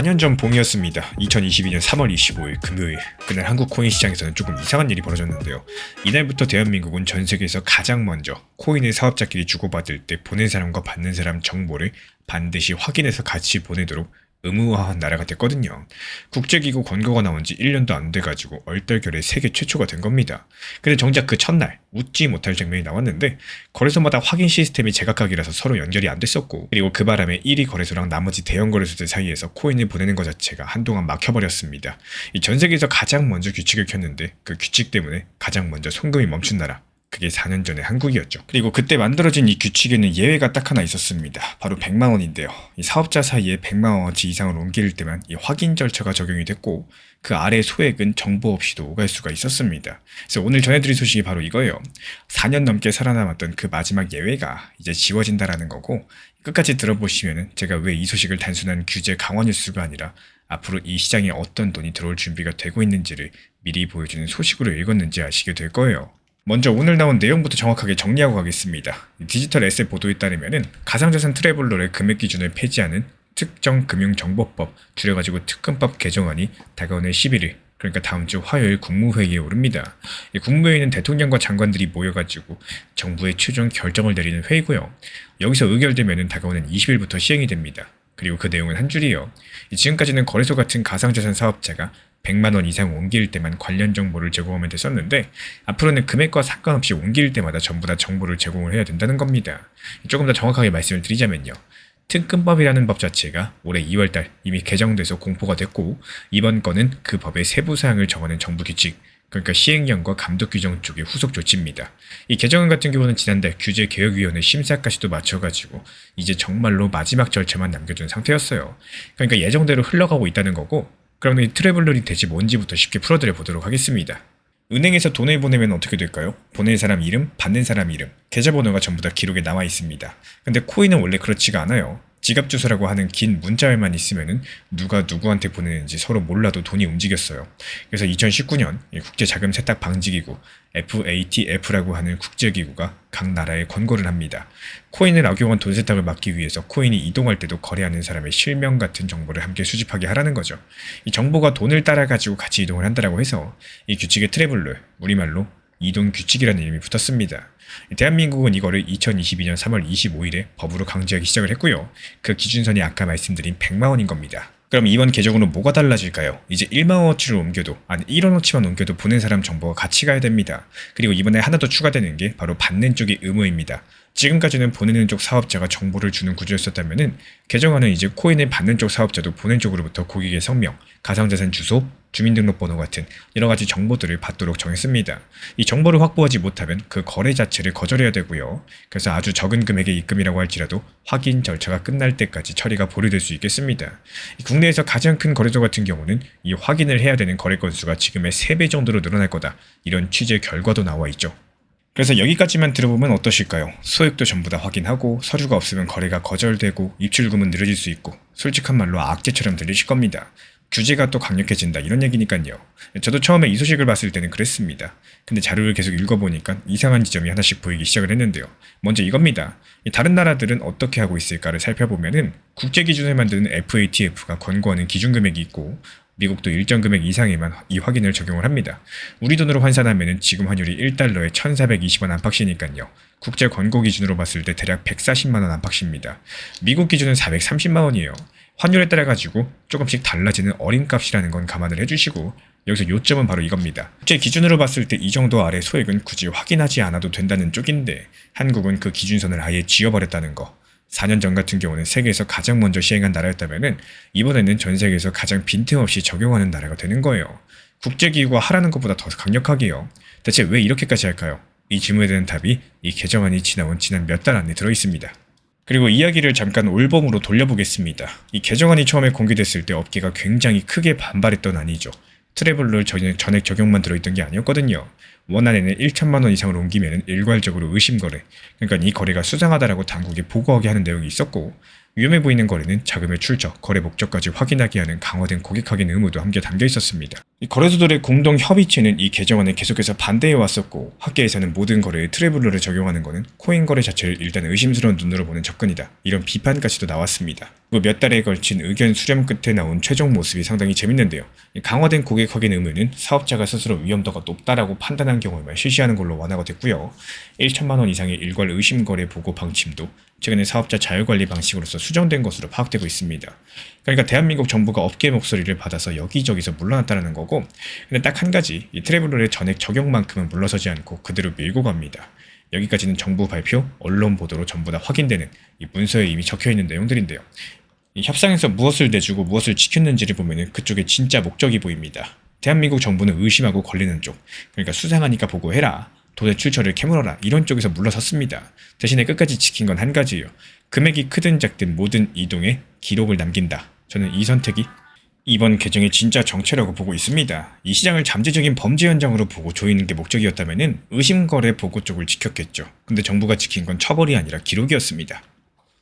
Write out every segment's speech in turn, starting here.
4년 전 봄이었습니다. 2022년 3월 25일 금요일. 그날 한국 코인 시장에서는 조금 이상한 일이 벌어졌는데요. 이날부터 대한민국은 전 세계에서 가장 먼저 코인을 사업자끼리 주고받을 때 보낸 사람과 받는 사람 정보를 반드시 확인해서 같이 보내도록 의무화한 나라가 됐거든요. 국제기구 권고가 나온 지 1년도 안 돼가지고 얼떨결에 세계 최초가 된 겁니다. 근데 정작 그 첫날 웃지 못할 장면이 나왔는데 거래소마다 확인 시스템이 제각각이라서 서로 연결이 안 됐었고, 그리고 그 바람에 1위 거래소랑 나머지 대형 거래소들 사이에서 코인을 보내는 것 자체가 한동안 막혀버렸습니다. 이 전 세계에서 가장 먼저 규칙을 켰는데 그 규칙 때문에 가장 먼저 송금이 멈춘 나라, 그게 4년 전의 한국이었죠. 그리고 그때 만들어진 이 규칙에는 예외가 딱 하나 있었습니다. 바로 100만 원인데요. 이 사업자 사이에 100만 원어치 이상을 옮길 때만 이 확인 절차가 적용이 됐고, 그 아래 소액은 정보 없이도 오갈 수가 있었습니다. 그래서 오늘 전해드릴 소식이 바로 이거예요. 4년 넘게 살아남았던 그 마지막 예외가 이제 지워진다라는 거고, 끝까지 들어보시면은 제가 왜 이 소식을 단순한 규제 강화 뉴스가 아니라 앞으로 이 시장에 어떤 돈이 들어올 준비가 되고 있는지를 미리 보여주는 소식으로 읽었는지 아시게 될 거예요. 먼저 오늘 나온 내용부터 정확하게 정리하고 가겠습니다. 디지털 에셋 보도에 따르면은 가상자산 트래블러의 금액 기준을 폐지하는 특정금융정보법, 줄여가지고 특금법 개정안이 다가오는 11일, 그러니까 다음 주 화요일 국무회의에 오릅니다. 이 국무회의는 대통령과 장관들이 모여가지고 정부의 최종 결정을 내리는 회의고요. 여기서 의결되면은 다가오는 20일부터 시행이 됩니다. 그리고 그 내용은 한 줄이에요. 지금까지는 거래소 같은 가상자산 사업자가 100만 원 이상 옮길 때만 관련 정보를 제공하면 됐었는데, 앞으로는 금액과 상관없이 옮길 때마다 전부 다 정보를 제공을 해야 된다는 겁니다. 조금 더 정확하게 말씀을 드리자면요. 특금법이라는 법 자체가 올해 2월달 이미 개정돼서 공포가 됐고, 이번 건은 그 법의 세부 사항을 정하는 정부 규칙, 그러니까 시행령과 감독 규정 쪽의 후속 조치입니다. 이 개정안 같은 경우는 지난달 규제개혁위원회 심사까지도 마쳐가지고 이제 정말로 마지막 절차만 남겨둔 상태였어요. 그러니까 예정대로 흘러가고 있다는 거고, 그럼 이 트래블러리 대체 뭔지부터 쉽게 풀어드려 보도록 하겠습니다. 은행에서 돈을 보내면 어떻게 될까요? 보낼 사람 이름, 받는 사람 이름, 계좌번호가 전부 다 기록에 남아 있습니다. 근데 코인은 원래 그렇지가 않아요. 지갑 주소라고 하는 긴 문자열만 있으면은 누가 누구한테 보내는지 서로 몰라도 돈이 움직였어요. 그래서 2019년 국제자금세탁방지기구 FATF라고 하는 국제기구가 각 나라에 권고를 합니다. 코인을 악용한 돈 세탁을 막기 위해서 코인이 이동할 때도 거래하는 사람의 실명 같은 정보를 함께 수집하게 하라는 거죠. 이 정보가 돈을 따라가지고 같이 이동을 한다라고 해서 이 규칙의 트래블러, 우리말로 이동 규칙이라는 이름이 붙었습니다. 대한민국은 이거를 2022년 3월 25일에 법으로 강제하기 시작을 했고요. 그 기준선이 아까 말씀드린 100만 원인 겁니다. 그럼 이번 개정으로 뭐가 달라질까요? 이제 1만 원어치를 옮겨도, 아니 1원어치만 옮겨도 보낸 사람 정보가 같이 가야 됩니다. 그리고 이번에 하나 더 추가되는 게 바로 받는 쪽의 의무입니다. 지금까지는 보내는 쪽 사업자가 정보를 주는 구조였었다면은 개정안은 이제 코인을 받는 쪽 사업자도 보낸 쪽으로부터 고객의 성명, 가상자산 주소, 주민등록번호 같은 여러가지 정보들을 받도록 정했습니다. 이 정보를 확보하지 못하면 그 거래 자체를 거절해야 되고요. 그래서 아주 적은 금액의 입금이라고 할지라도 확인 절차가 끝날 때까지 처리가 보류될 수 있겠습니다. 국내에서 가장 큰 거래소 같은 경우는 이 확인을 해야 되는 거래 건수가 지금의 3배 정도로 늘어날 거다, 이런 취재 결과도 나와 있죠. 그래서 여기까지만 들어보면 어떠실까요? 소액도 전부 다 확인하고 서류가 없으면 거래가 거절되고 입출금은 느려질 수 있고, 솔직한 말로 악재처럼 들리실 겁니다. 규제가 또 강력해진다, 이런 얘기니까요. 저도 처음에 이 소식을 봤을 때는 그랬습니다. 근데 자료를 계속 읽어보니까 이상한 지점이 하나씩 보이기 시작을 했는데요. 먼저 이겁니다. 다른 나라들은 어떻게 하고 있을까를 살펴보면은 국제 기준을 만드는 FATF가 권고하는 기준 금액이 있고, 미국도 일정 금액 이상에만 이 확인을 적용을 합니다. 우리 돈으로 환산하면 지금 환율이 1달러에 1,420원 안팎이니까요. 국제 권고 기준으로 봤을 때 대략 140만 원 안팎입니다. 미국 기준은 430만 원이에요. 환율에 따라 가지고 조금씩 달라지는 어림값이라는 건 감안을 해주시고, 여기서 요점은 바로 이겁니다. 국제 기준으로 봤을 때 이 정도 아래 소액은 굳이 확인하지 않아도 된다는 쪽인데, 한국은 그 기준선을 아예 지워버렸다는 거. 4년 전 같은 경우는 세계에서 가장 먼저 시행한 나라였다면은 이번에는 전 세계에서 가장 빈틈없이 적용하는 나라가 되는 거예요. 국제기구가 하라는 것보다 더 강력하게요. 대체 왜 이렇게까지 할까요? 이 질문에 대한 답이 이 개정안이 지난 몇 달 안에 들어있습니다. 그리고 이야기를 잠깐 올봄으로 돌려보겠습니다. 이 개정안이 처음에 공개됐을 때 업계가 굉장히 크게 반발했던 안이죠. 트래블러 전액 적용만 들어있던 게 아니었거든요. 원안에는 1천만 원 이상을 옮기면 일괄적으로 의심거래, 그러니까 이 거래가 수상하다라고 당국에 보고하게 하는 내용이 있었고, 위험해 보이는 거래는 자금의 출처, 거래 목적까지 확인하게 하는 강화된 고객 확인 의무도 함께 담겨 있었습니다. 이 거래소들의 공동 협의체는 이 개정안에 계속해서 반대해 왔었고, 학계에서는 모든 거래에 트래블러를 적용하는 것은 코인 거래 자체를 일단 의심스러운 눈으로 보는 접근이다, 이런 비판까지도 나왔습니다. 그리고 몇 달에 걸친 의견 수렴 끝에 나온 최종 모습이 상당히 재밌는데요. 이 강화된 고객 확인 의무는 사업자가 스스로 위험도가 높다라고 판단한 경우에만 실시하는 걸로 완화가 됐고요. 1천만 원 이상의 일괄 의심 거래 보고 방침도 최근에 사업자 자율관리 방식으로서 수정된 것으로 파악되고 있습니다. 그러니까 대한민국 정부가 업계 목소리를 받아서 여기저기서 물러났다는 거고, 근데 딱 한 가지, 이 트래블러의 전액 적용만큼은 물러서지 않고 그대로 밀고 갑니다. 여기까지는 정부 발표, 언론 보도로 전부 다 확인되는 이 문서에 이미 적혀있는 내용들인데요. 이 협상에서 무엇을 내주고 무엇을 지켰는지를 보면 그쪽에 진짜 목적이 보입니다. 대한민국 정부는 의심하고 걸리는 쪽, 그러니까 수상하니까 보고해라, 돈의 출처를 캐물어라, 이런 쪽에서 물러섰습니다. 대신에 끝까지 지킨 건 한 가지예요. 금액이 크든 작든 모든 이동에 기록을 남긴다. 저는 이 선택이 이번 개정의 진짜 정체라고 보고 있습니다. 이 시장을 잠재적인 범죄 현장으로 보고 조이는 게 목적이었다면 의심거래 보고 쪽을 지켰겠죠. 근데 정부가 지킨 건 처벌이 아니라 기록이었습니다.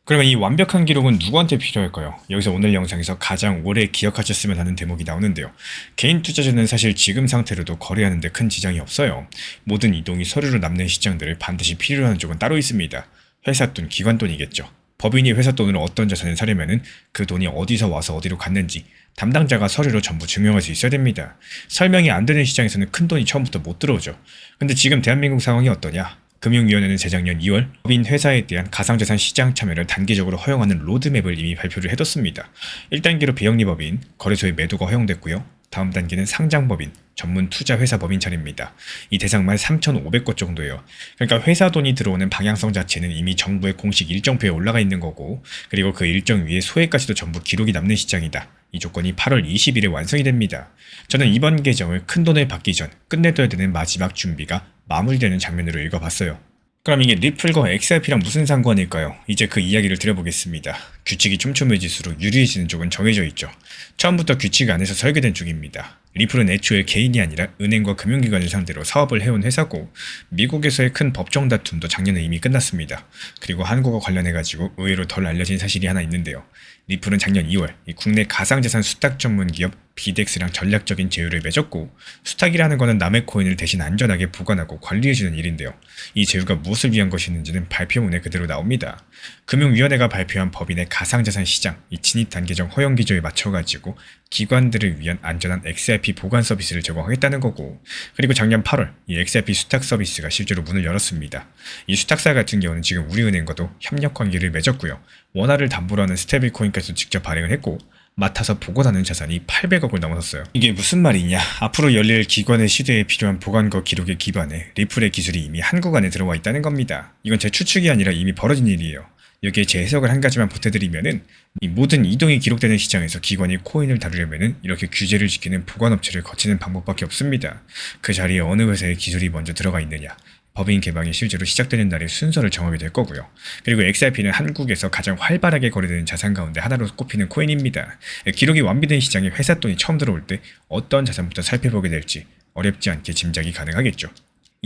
그러면 이 완벽한 기록은 누구한테 필요할까요? 여기서 오늘 영상에서 가장 오래 기억하셨으면 하는 대목이 나오는데요. 개인 투자자는 사실 지금 상태로도 거래하는 데 큰 지장이 없어요. 모든 이동이 서류로 남는 시장들을 반드시 필요로 하는 쪽은 따로 있습니다. 회사 돈, 기관 돈이겠죠. 법인이 회사 돈으로 어떤 자산을 사려면은 그 돈이 어디서 와서 어디로 갔는지 담당자가 서류로 전부 증명할 수 있어야 됩니다. 설명이 안 되는 시장에서는 큰 돈이 처음부터 못 들어오죠. 근데 지금 대한민국 상황이 어떠냐? 금융위원회는 재작년 2월 법인 회사에 대한 가상자산 시장 참여를 단계적으로 허용하는 로드맵을 이미 발표를 해뒀습니다. 1단계로 비영리법인, 거래소의 매도가 허용됐고요. 다음 단계는 상장법인, 전문 투자회사 법인 차례입니다. 이 대상만 3,500곳 정도예요. 그러니까 회사 돈이 들어오는 방향성 자체는 이미 정부의 공식 일정표에 올라가 있는 거고, 그리고 그 일정 위에 소액까지도 전부 기록이 남는 시장이다. 이 조건이 8월 20일에 완성이 됩니다. 저는 이번 개정을 큰돈을 받기 전 끝내둬야 되는 마지막 준비가 마무리되는 장면으로 읽어봤어요. 그럼 이게 리플과 XRP랑 무슨 상관일까요? 이제 그 이야기를 드려보겠습니다. 규칙이 촘촘해질수록 유리해지는 쪽은 정해져 있죠. 처음부터 규칙 안에서 설계된 쪽입니다. 리플은 애초에 개인이 아니라 은행과 금융기관을 상대로 사업을 해온 회사고, 미국에서의 큰 법정 다툼도 작년에 이미 끝났습니다. 그리고 한국어 관련해가지고 의외로 덜 알려진 사실이 하나 있는데요. 리플은 작년 2월 이 국내 가상자산 수탁 전문 기업 비덱스랑 전략적인 제휴를 맺었고, 수탁이라는 것은 남의 코인을 대신 안전하게 보관하고 관리해주는 일인데요. 이 제휴가 무엇을 위한 것이었는지는 발표문에 그대로 나옵니다. 금융위원회가 발표한 법인의 가상자산 시장 이 진입 단계적 허용 기조에 맞춰가지고 기관들을 위한 안전한 XRP 보관 서비스를 제공하겠다는 거고, 그리고 작년 8월 이 XRP 수탁 서비스가 실제로 문을 열었습니다. 이 수탁사 같은 경우는 지금 우리은행과도 협력 관계를 맺었고요. 원화를 담보로 하는 스테이블 코인까지도 직접 발행을 했고, 맡아서 보관하는 자산이 800억을 넘어섰어요. 이게 무슨 말이냐? 앞으로 열릴 기관의 시대에 필요한 보관과 기록에 기반해 리플의 기술이 이미 한국 안에 들어와 있다는 겁니다. 이건 제 추측이 아니라 이미 벌어진 일이에요. 여기에 제 해석을 한 가지만 보태드리면은, 이 모든 이동이 기록되는 시장에서 기관이 코인을 다루려면은 이렇게 규제를 지키는 보관업체를 거치는 방법밖에 없습니다. 그 자리에 어느 회사의 기술이 먼저 들어가 있느냐, 법인 개방이 실제로 시작되는 날의 순서를 정하게 될 거고요. 그리고 XRP는 한국에서 가장 활발하게 거래되는 자산 가운데 하나로 꼽히는 코인입니다. 기록이 완비된 시장에 회사 돈이 처음 들어올 때 어떤 자산부터 살펴보게 될지 어렵지 않게 짐작이 가능하겠죠.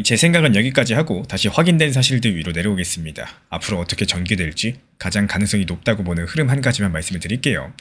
제 생각은 여기까지 하고 다시 확인된 사실들 위로 내려오겠습니다. 앞으로 어떻게 전개될지 가장 가능성이 높다고 보는 흐름 한 가지만 말씀을 드릴게요.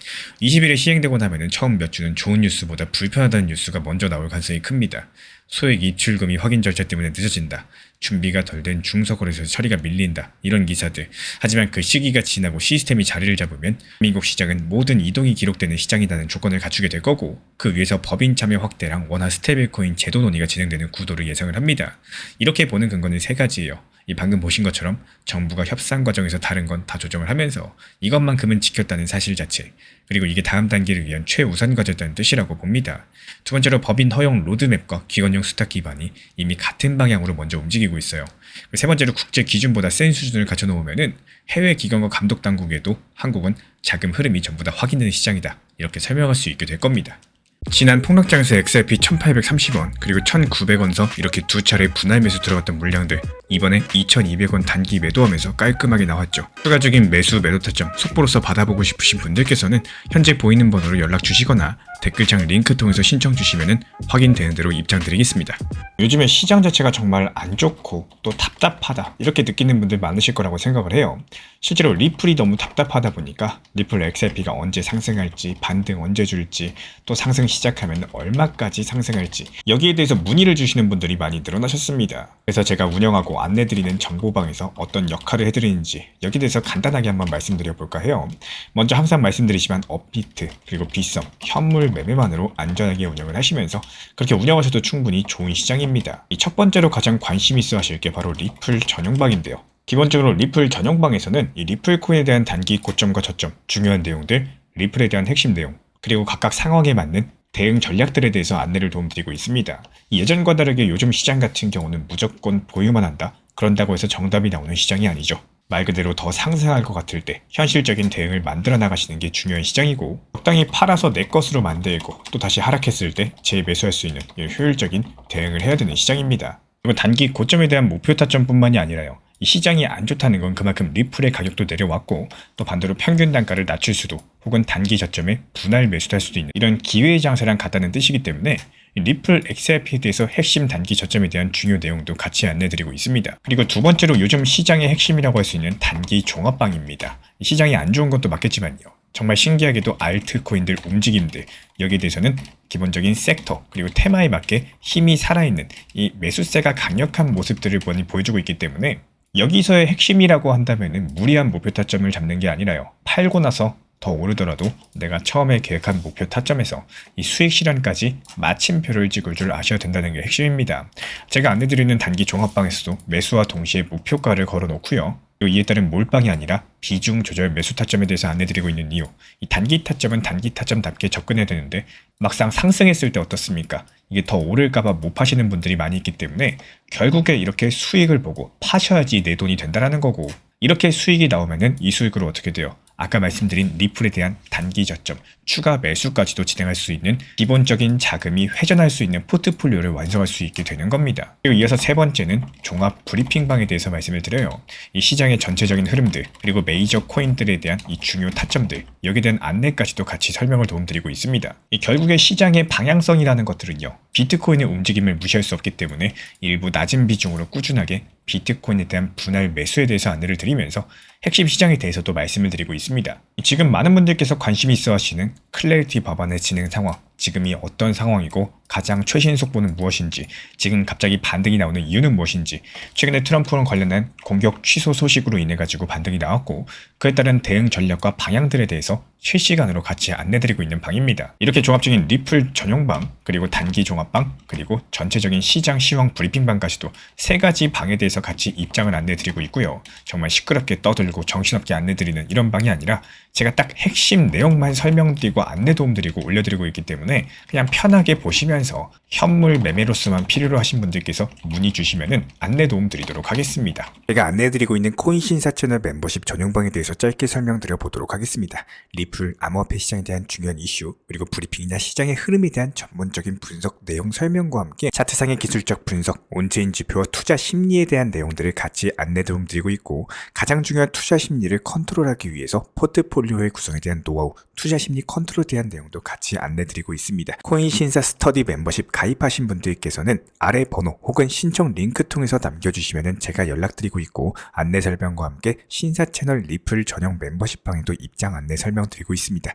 20일에 시행되고 나면은 처음 몇 주는 좋은 뉴스보다 불편하다는 뉴스가 먼저 나올 가능성이 큽니다. 소액 입출금이 확인 절차 때문에 늦어진다. 준비가 덜 된 중소거래소에서 처리가 밀린다. 이런 기사들. 하지만 그 시기가 지나고 시스템이 자리를 잡으면 미국 시장은 모든 이동이 기록되는 시장이라는 조건을 갖추게 될 거고, 그 위에서 법인 참여 확대랑 원화 스테이블코인 제도 논의가 진행되는 구도를 예상을 합니다. 이렇게 보는 근거는 세 가지예요. 이 방금 보신 것처럼 정부가 협상 과정에서 다른 건 다 조정을 하면서 이것만큼은 지켰다는 사실 자체, 그리고 이게 다음 단계를 위한 최우선 과제였다는 뜻이라고 봅니다. 두 번째로 법인 허용 로드맵과 기관용 수탁 기반이 이미 같은 방향으로 먼저 움직이고 있어요. 세 번째로 국제 기준보다 센 수준을 갖춰놓으면은 해외 기관과 감독 당국에도 한국은 자금 흐름이 전부 다 확인되는 시장이다, 이렇게 설명할 수 있게 될 겁니다. 지난 폭락장에서 XRP 1830원 그리고 1900원서 이렇게 두 차례 분할 매수 들어갔던 물량들 이번에 2200원 단기 매도하면서 깔끔하게 나왔죠. 추가적인 매수 매도 타점 속보로서 받아보고 싶으신 분들께서는 현재 보이는 번호로 연락 주시거나 댓글창 링크 통해서 신청 주시면 확인되는 대로 입장 드리겠습니다. 요즘에 시장 자체가 정말 안 좋고 또 답답하다 이렇게 느끼는 분들 많으실 거라고 생각을 해요. 실제로 리플이 너무 답답하다 보니까 리플 XRP가 언제 상승할지 반등 언제 줄지 또 상승 시작하면 얼마까지 상승할지 여기에 대해서 문의를 주시는 분들이 많이 늘어나셨습니다. 그래서 제가 운영하고 안내드리는 정보방에서 어떤 역할을 해드리는지 여기에 대해서 간단하게 한번 말씀드려 볼까 해요. 먼저 항상 말씀드리지만 업비트 그리고 비썸, 현물 매매만으로 안전하게 운영을 하시면서 그렇게 운영하셔도 충분히 좋은 시장입니다. 이 첫 번째로 가장 관심 있어 하실 게 바로 리플 전용방인데요. 기본적으로 리플 전용방에서는 이 리플 코인에 대한 단기 고점과 저점, 중요한 내용들, 리플에 대한 핵심 내용, 그리고 각각 상황에 맞는 대응 전략들에 대해서 안내를 도움드리고 있습니다. 예전과 다르게 요즘 시장 같은 경우는 무조건 보유만 한다? 그런다고 해서 정답이 나오는 시장이 아니죠. 말 그대로 더 상승할 것 같을 때 현실적인 대응을 만들어 나가시는 게 중요한 시장이고 적당히 팔아서 내 것으로 만들고 또 다시 하락했을 때 재매수할 수 있는 효율적인 대응을 해야 되는 시장입니다. 그리고 단기 고점에 대한 목표 타점뿐만이 아니라요. 이 시장이 안 좋다는 건 그만큼 리플의 가격도 내려왔고 또 반대로 평균 단가를 낮출 수도 혹은 단기 저점에 분할 매수도 할 수도 있는 이런 기회의 장세랑 같다는 뜻이기 때문에 리플 XRP에 대해서 핵심 단기 저점에 대한 중요 내용도 같이 안내드리고 있습니다. 그리고 두 번째로 요즘 시장의 핵심이라고 할 수 있는 단기 종합방입니다. 시장이 안 좋은 것도 맞겠지만요. 정말 신기하게도 알트코인들 움직임들 여기에 대해서는 기본적인 섹터 그리고 테마에 맞게 힘이 살아있는 이 매수세가 강력한 모습들을 많이 보여주고 있기 때문에 여기서의 핵심이라고 한다면 무리한 목표 타점을 잡는 게 아니라요. 팔고 나서 더 오르더라도 내가 처음에 계획한 목표 타점에서 이 수익 실현까지 마침표를 찍을 줄 아셔야 된다는 게 핵심입니다. 제가 안내드리는 단기 종합방에서도 매수와 동시에 목표가를 걸어놓고요. 이에 따른 몰빵이 아니라 비중 조절 매수 타점에 대해서 안내드리고 있는 이유. 이 단기 타점은 단기 타점답게 접근해야 되는데 막상 상승했을 때 어떻습니까? 이게 더 오를까봐 못 파시는 분들이 많이 있기 때문에 결국에 이렇게 수익을 보고 파셔야지 내 돈이 된다라는 거고 이렇게 수익이 나오면은 이 수익으로 어떻게 돼요? 아까 말씀드린 리플에 대한 단기 저점, 추가 매수까지도 진행할 수 있는 기본적인 자금이 회전할 수 있는 포트폴리오를 완성할 수 있게 되는 겁니다. 그리고 이어서 세 번째는 종합 브리핑방에 대해서 말씀을 드려요. 이 시장의 전체적인 흐름들, 그리고 메이저 코인들에 대한 이 중요 타점들, 여기에 대한 안내까지도 같이 설명을 도움드리고 있습니다. 이 결국에 시장의 방향성이라는 것들은요. 비트코인의 움직임을 무시할 수 없기 때문에 일부 낮은 비중으로 꾸준하게 비트코인에 대한 분할 매수에 대해서 안내를 드리면서 핵심 시장에 대해서도 말씀을 드리고 있습니다. 지금 많은 분들께서 관심이 있어 하시는 클래리티 법안의 진행 상황, 지금이 어떤 상황이고 가장 최신 속보는 무엇인지, 지금 갑자기 반등이 나오는 이유는 무엇인지, 최근에 트럼프랑 관련한 공격 취소 소식으로 인해 가지고 반등이 나왔고 그에 따른 대응 전략과 방향들에 대해서 실시간으로 같이 안내드리고 있는 방입니다. 이렇게 종합적인 리플 전용방, 그리고 단기 종합방, 그리고 전체적인 시장 시황 브리핑방까지도 세 가지 방에 대해서 같이 입장을 안내드리고 있고요. 정말 시끄럽게 떠들고 정신없게 안내드리는 이런 방이 아니라 제가 딱 핵심 내용만 설명드리고 안내 도움드리고 올려드리고 있기 때문에 그냥 편하게 보시면서 현물 매매로서만 필요로 하신 분들께서 문의 주시면은 안내 도움 드리도록 하겠습니다. 제가 안내해드리고 있는 코인 신사 채널 멤버십 전용방에 대해서 짧게 설명드려 보도록 하겠습니다. 리플 암호화폐 시장에 대한 중요한 이슈, 그리고 브리핑이나 시장의 흐름에 대한 전문적인 분석 내용 설명과 함께 차트상의 기술적 분석, 온체인 지표와 투자 심리에 대한 내용들을 같이 안내 도움 드리고 있고 가장 중요한 투자 심리를 컨트롤하기 위해서 포트폴리오의 구성에 대한 노하우, 투자 심리 컨트롤에 대한 내용도 같이 안내 드리고 있습니다. 코인 신사 스터디 멤버십 가입하신 분들께서는 아래 번호 혹은 신청 링크 통해서 남겨주시면 제가 연락드리고 있고 안내 설명과 함께 신사 채널 리플 전용 멤버십 방에도 입장 안내 설명드리고 있습니다.